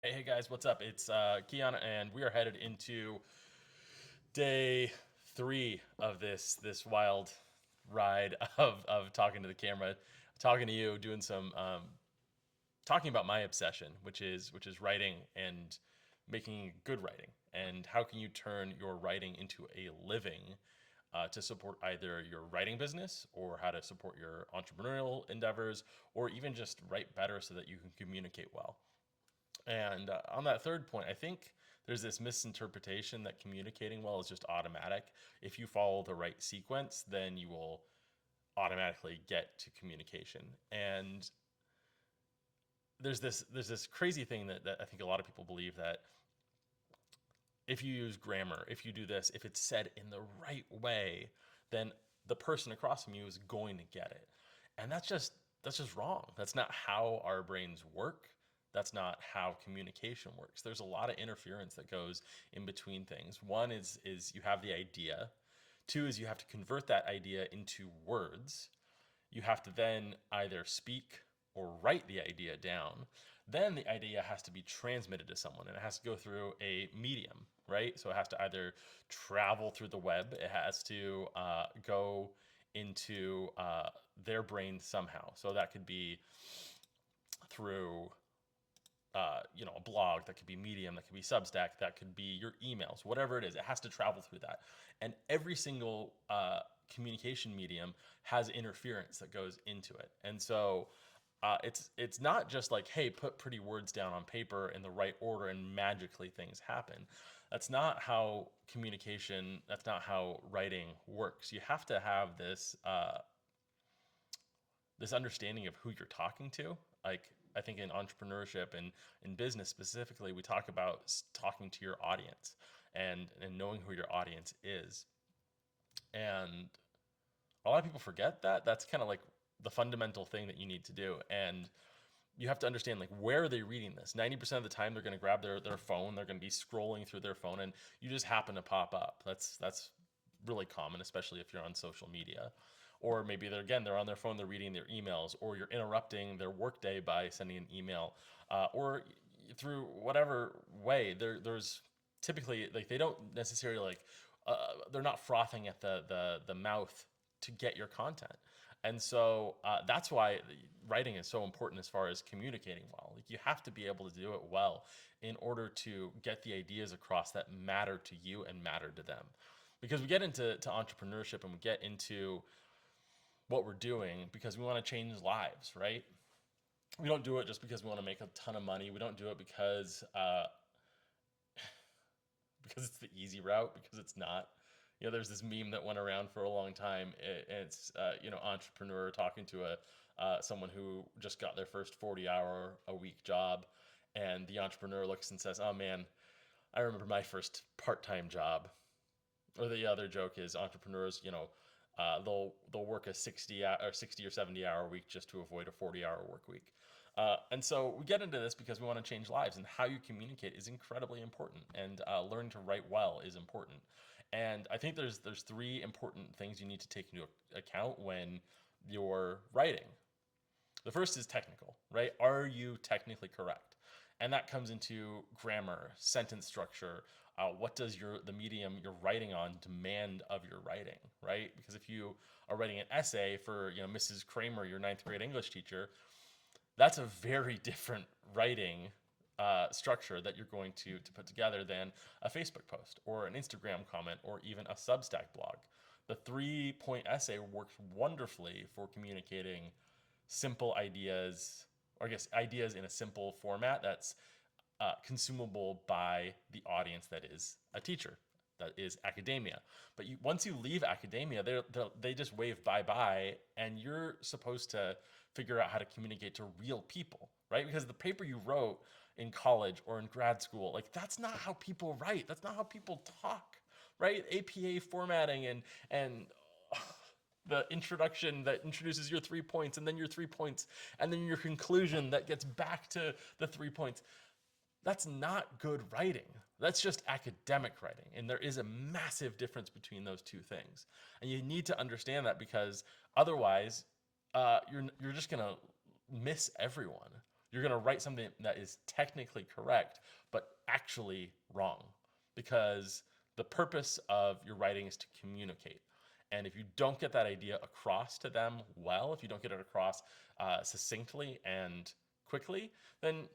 Hey guys, what's up? It's Keon, and we are headed into day three of this wild ride of talking to the camera, talking to you, doing some talking about my obsession, which is writing and making good writing, and how can you turn your writing into a living to support either your writing business or how to support your entrepreneurial endeavors, or even just write better so that you can communicate well. And on that third point, I think there's this misinterpretation that communicating well is just automatic. If you follow the right sequence, then you will automatically get to communication. And there's this crazy thing that I think a lot of people believe, that if you use grammar, if you do this, if it's said in the right way, then the person across from you is going to get it. And that's just wrong. That's not how our brains work. That's not how communication works. There's a lot of interference that goes in between things. One is you have the idea. Two is you have to convert that idea into words. You have to then either speak or write the idea down. Then the idea has to be transmitted to someone, and it has to go through a medium, right? So it has to either travel through the web, it has to go into their brain somehow. So that could be through a blog, that could be Medium, that could be Substack, that could be your emails, whatever it is. It has to travel through that, and every single communication medium has interference that goes into it. And so it's not just like, hey, put pretty words down on paper in the right order and magically things happen. That's not how communication. That's not how writing works. You have to have this understanding of who you're talking to. Like, I think in entrepreneurship and in business specifically, we talk about talking to your audience, and knowing who your audience is. And a lot of people forget that. That's kind of like the fundamental thing that you need to do. And you have to understand, like, where are they reading this? 90% of the time they're going to grab their phone, they're going to be scrolling through their phone, and you just happen to pop up. That's really common, especially if you're on social media. Or maybe they're on their phone, they're reading their emails, or you're interrupting their workday by sending an email, or through whatever way. There's typically, like, they don't necessarily, like, they're not frothing at the mouth to get your content. And so that's why writing is so important as far as communicating well. Like, you have to be able to do it well in order to get the ideas across that matter to you and matter to them. Because we get into entrepreneurship, and we get into what we're doing because we want to change lives, right? We don't do it just because we want to make a ton of money. We don't do it because it's the easy route, because it's not. There's this meme that went around for a long time. It's entrepreneur talking to a someone who just got their first 40-hour a week job, and the entrepreneur looks and says, "Oh man, I remember my first part-time job." Or the other joke is, entrepreneurs, they'll work a 60 or 70-hour week just to avoid a 40-hour work week. And so we get into this because we want to change lives, and how you communicate is incredibly important, and learning to write well is important. And I think there's three important things you need to take into account when you're writing. The first is technical, right? Are you technically correct? And that comes into grammar, sentence structure. What does the medium you're writing on demand of your writing, right? Because if you are writing an essay for Mrs. Kramer, your ninth grade English teacher, that's a very different writing structure that you're going to put together than a Facebook post or an Instagram comment or even a Substack blog. The 3 point essay works wonderfully for communicating simple ideas, or I guess ideas in a simple format that's consumable by the audience that is a teacher, that is academia. But once you leave academia, they just wave bye bye, and you're supposed to figure out how to communicate to real people, right? Because the paper you wrote in college or in grad school, like, that's not how people write. That's not how people talk, right? APA formatting and the introduction that introduces your 3 points, and then your 3 points, and then your conclusion that gets back to the 3 points. That's not good writing. That's just academic writing. And there is a massive difference between those two things. And you need to understand that, because otherwise, you're just going to miss everyone. You're going to write something that is technically correct, but actually wrong, because the purpose of your writing is to communicate. And if you don't get that idea across to them well, if you don't get it across succinctly and quickly, then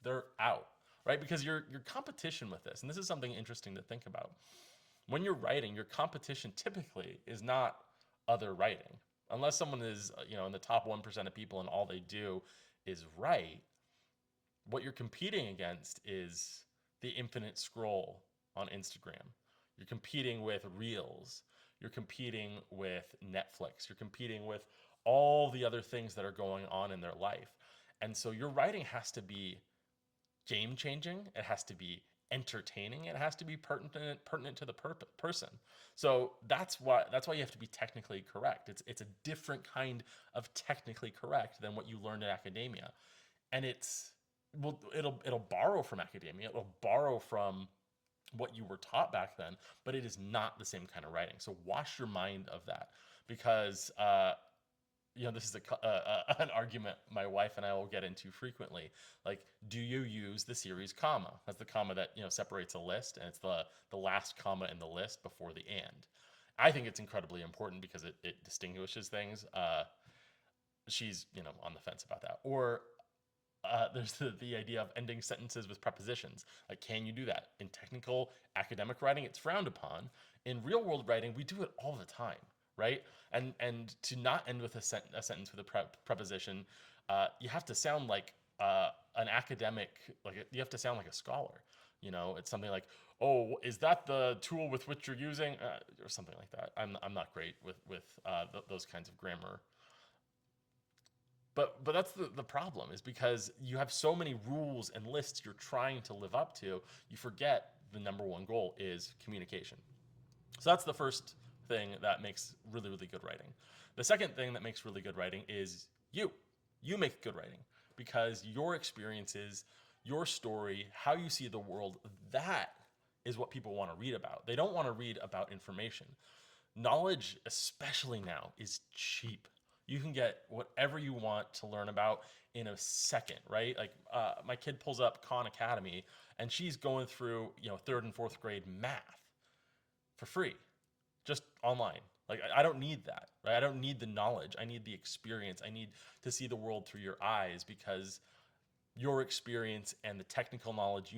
they're out, right? Because your competition with this, and this is something interesting to think about. When you're writing, your competition typically is not other writing, unless someone is in the top 1% of people and all they do is write. What you're competing against is the infinite scroll on Instagram. You're competing with Reels. You're competing with Netflix. You're competing with all the other things that are going on in their life. And so your writing has to be game changing. It has to be entertaining. It has to be pertinent to the person. So that's why you have to be technically correct. It's a different kind of technically correct than what you learned in academia, and it'll borrow from academia. It'll borrow from what you were taught back then, but it is not the same kind of writing. So wash your mind of that, because this is an argument my wife and I will get into frequently. Like, do you use the series comma? That's the comma that separates a list, and it's the last comma in the list before the and. I think it's incredibly important because it distinguishes things. She's on the fence about that. Or there's the idea of ending sentences with prepositions. Like, can you do that? In technical academic writing, it's frowned upon. In real world writing, we do it all the time, right? And to not end with a sentence with a preposition, you have to sound like an academic. Like, you have to sound like a scholar. It's something like, "Oh, is that the tool with which you're using?" Or something like that. I'm not great with those kinds of grammar. But that's the problem, is because you have so many rules and lists you're trying to live up to, you forget the number one goal is communication. So that's the first thing that makes really, really good writing. The second thing that makes really good writing is you. You make good writing because your experiences, your story, how you see the world, that is what people want to read about. They don't want to read about information. Knowledge, especially now, is cheap. You can get whatever you want to learn about in a second, right? Like, my kid pulls up Khan Academy, and she's going through third and fourth grade math for free, just online. Like, I don't need that, right? I don't need the knowledge. I need the experience. I need to see the world through your eyes, because your experience and the technical knowledge,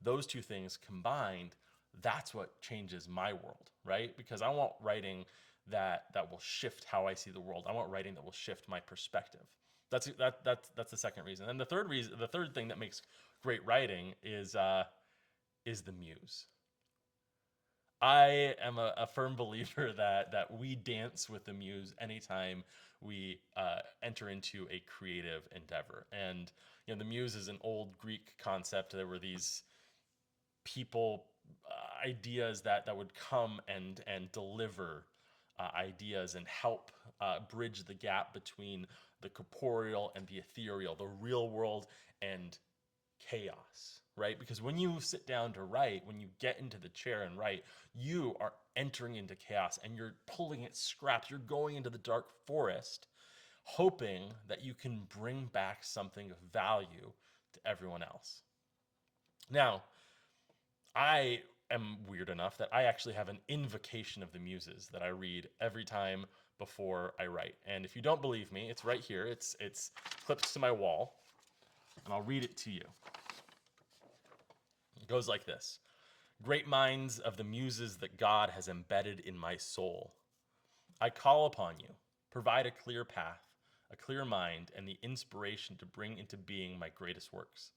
those two things combined, that's what changes my world, right? Because I want writing that will shift how I see the world. I want writing that will shift my perspective. That's the second reason. And the third thing that makes great writing is the muse. I am a firm believer that we dance with the muse anytime we enter into a creative endeavor. And the muse is an old Greek concept. There were these people, ideas that would come and deliver ideas and help bridge the gap between the corporeal and the ethereal, the real world and chaos, right? Because when you sit down to write, when you get into the chair and write, you are entering into chaos and you're pulling at scraps. You're going into the dark forest, hoping that you can bring back something of value to everyone else. Now, I am weird enough that I actually have an invocation of the muses that I read every time before I write. And if you don't believe me, it's right here. It's clipped to my wall, and I'll read it to you. It goes like this: Great minds of the muses that God has embedded in my soul, I call upon you. Provide a clear path, a clear mind, and the inspiration to bring into being my greatest works.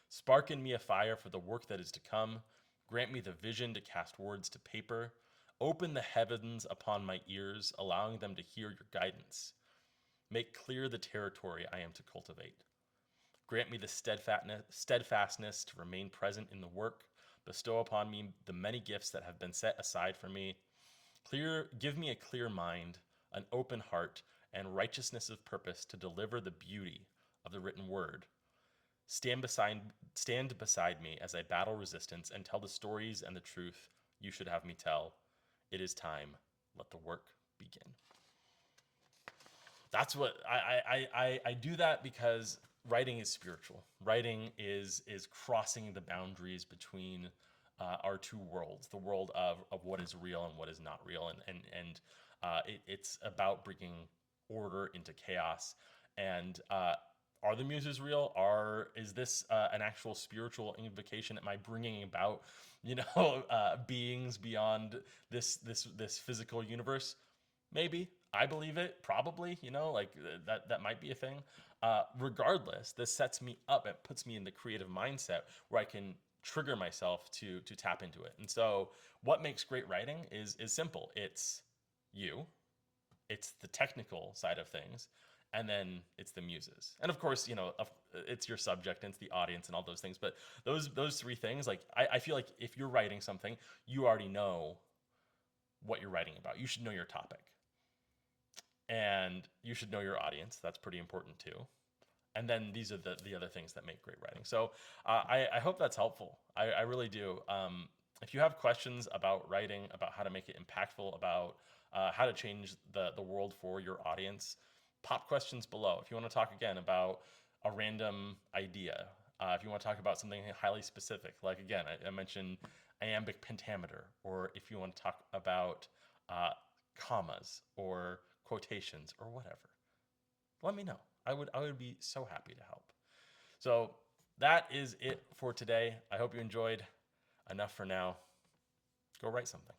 Spark in me a fire for the work that is to come. Grant me the vision to cast words to paper. Open the heavens upon my ears, allowing them to hear your guidance. Make clear the territory I am to cultivate. Grant me the steadfastness to remain present in the work. Bestow upon me the many gifts that have been set aside for me. Give me a clear mind, an open heart, and righteousness of purpose to deliver the beauty of the written word. Stand beside me as I battle resistance and tell the stories and the truth you should have me tell. It is time. Let the work begin. That's what I do that because writing is spiritual. Writing is crossing the boundaries between our two worlds, the world of what is real and what is not real, and it's about bringing order into chaos. And are the muses real? Is this an actual spiritual invocation? Am I bringing about, beings beyond this physical universe? Maybe. I believe it. Probably. Like that might be a thing. Regardless, this sets me up. It puts me in the creative mindset where I can trigger myself to tap into it. And so, what makes great writing is simple. It's you, it's the technical side of things, and then it's the muses. And of course, it's your subject and it's the audience and all those things. But those three things, like I feel like if you're writing something, you already know what you're writing about. You should know your topic, and you should know your audience. That's pretty important too. And then these are the other things that make great writing. So I hope that's helpful. I really do. If you have questions about writing, about how to make it impactful, about how to change the world for your audience, pop questions below. If you want to talk again about a random idea, if you want to talk about something highly specific, like again, I mentioned iambic pentameter, or if you want to talk about commas or quotations or whatever, let me know. I would be so happy to help. So that is it for today. I hope you enjoyed. Enough for now. Go write something.